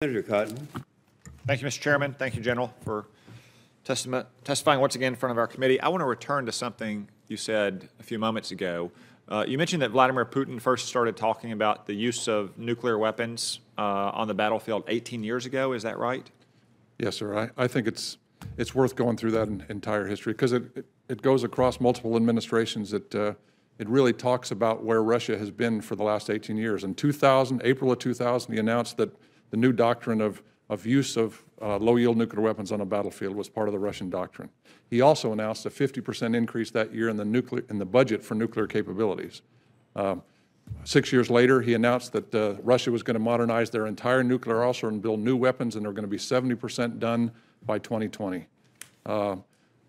Senator Cotton. Thank you, Mr. Chairman. Thank you, General, for testifying once again in front of our committee. I want to return to something you said a few moments ago. You mentioned that Vladimir Putin first started talking about the use of nuclear weapons on the battlefield 18 years ago. Is that right? Yes, sir. I think it's worth going through that entire history because it goes across multiple administrations. It really talks about where Russia has been for the last 18 years. In 2000, April of 2000, he announced that the new doctrine of use of low-yield nuclear weapons on a battlefield was part of the Russian doctrine. He also announced a 50% increase that year in the budget for nuclear capabilities. 6 years later, he announced that Russia was going to modernize their entire nuclear arsenal and build new weapons, and they're going to be 70% done by 2020.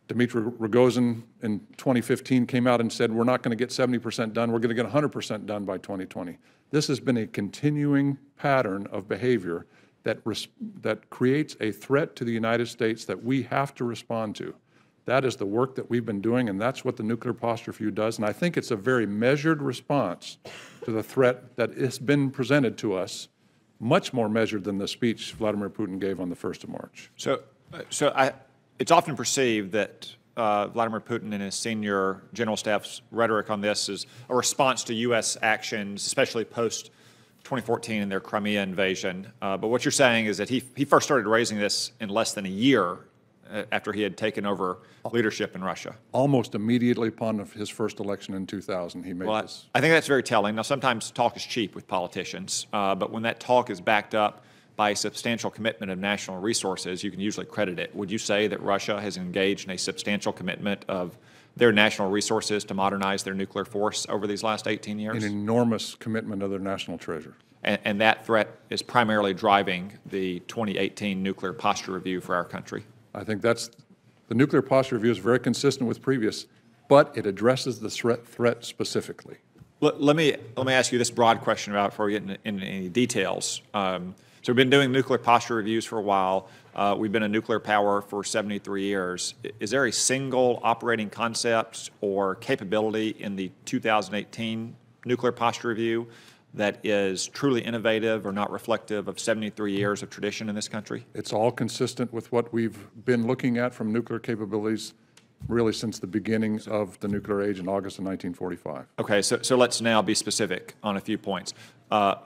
Dmitry Rogozin in 2015 came out and said, we're not going to get 70% done, we're going to get 100% done by 2020. This has been a continuing pattern of behavior that creates a threat to the United States that we have to respond to. That is the work that we've been doing, and that's what the Nuclear Posture Review does. And I think it's a very measured response to the threat that has been presented to us, much more measured than the speech Vladimir Putin gave on the 1st of March. It's often perceived that Vladimir Putin and his senior general staff's rhetoric on this is a response to U.S. actions, especially post-2014 in their Crimea invasion. But what you're saying is that he first started raising this in less than a year after he had taken over leadership in Russia. Almost immediately upon his first election in 2000, he made this. I think that's very telling. Now, sometimes talk is cheap with politicians, but when that talk is backed up by a substantial commitment of national resources, you can usually credit it. Would you say that Russia has engaged in a substantial commitment of their national resources to modernize their nuclear force over these last 18 years? An enormous commitment of their national treasure. And that threat is primarily driving the 2018 Nuclear Posture Review for our country? I think the Nuclear Posture Review is very consistent with previous, but it addresses the threat specifically. Let me ask you this broad question about it before we get into any details. So we've been doing nuclear posture reviews for a while. We've been a nuclear power for 73 years. Is there a single operating concept or capability in the 2018 nuclear posture review that is truly innovative or not reflective of 73 years of tradition in this country? It's all consistent with what we've been looking at from nuclear capabilities really since the beginning of the nuclear age in August of 1945. Okay, so let's now be specific on a few points.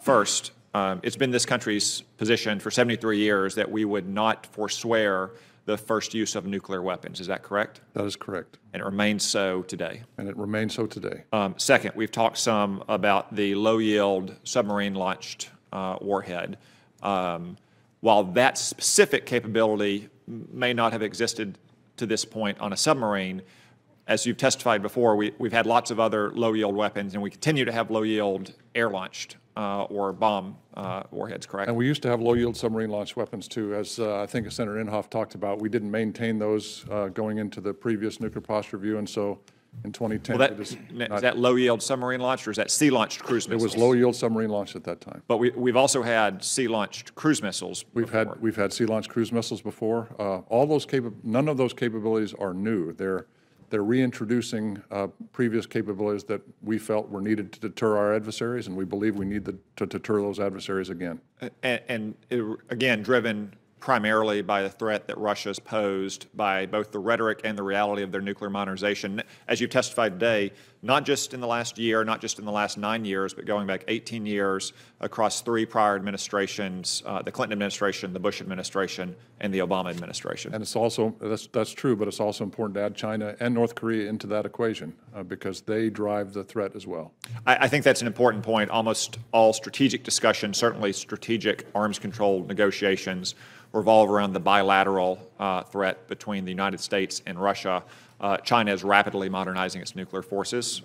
First, it's been this country's position for 73 years that we would not forswear the first use of nuclear weapons. Is that correct? That is correct. And it remains so today? And it remains so today. Second, we've talked some about the low-yield submarine-launched warhead. While that specific capability may not have existed to this point on a submarine, as you've testified before, we've had lots of other low-yield weapons, and we continue to have low-yield air-launched or bomb warheads, correct? And we used to have low-yield submarine-launched weapons, too. As I think Senator Inhofe talked about, we didn't maintain those going into the previous Nuclear Posture Review, and so in 2010... Well, is that low-yield submarine-launched, or is that sea-launched cruise missiles? It was low-yield submarine-launched at that time. But we've also had sea-launched cruise missiles before. We've had sea-launched cruise missiles before. None of those capabilities are new. They're reintroducing previous capabilities that we felt were needed to deter our adversaries, and we believe we need to deter those adversaries again. And again, driven primarily by the threat that Russia's posed by both the rhetoric and the reality of their nuclear modernization. As you testified today, not just in the last year, not just in the last 9 years, but going back 18 years across 3 prior administrations, the Clinton administration, the Bush administration, and the Obama administration. And it's also, that's true, but it's also important to add China and North Korea into that equation because they drive the threat as well. I think that's an important point. Almost all strategic discussions, certainly strategic arms control negotiations, revolve around the bilateral threat between the United States and Russia. China is rapidly modernizing its nuclear forces.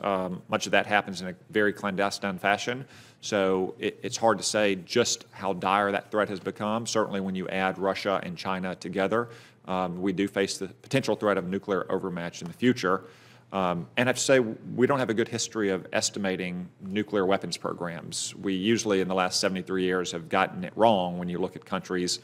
Much of that happens in a very clandestine fashion. So it's hard to say just how dire that threat has become. Certainly when you add Russia and China together, we do face the potential threat of nuclear overmatch in the future. And I have to say, we don't have a good history of estimating nuclear weapons programs. We usually, in the last 73 years, have gotten it wrong when you look at countries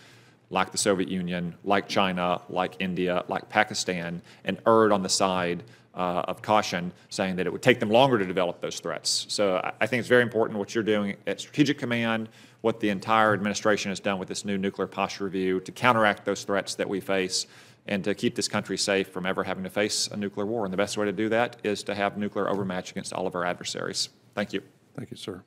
like the Soviet Union, like China, like India, like Pakistan, and erred on the side of caution, saying that it would take them longer to develop those threats. So I think it's very important what you're doing at Strategic Command what the entire administration has done with this new nuclear posture review to counteract those threats that we face and to keep this country safe from ever having to face a nuclear war. And the best way to do that is to have nuclear overmatch against all of our adversaries. Thank you. Thank you, sir.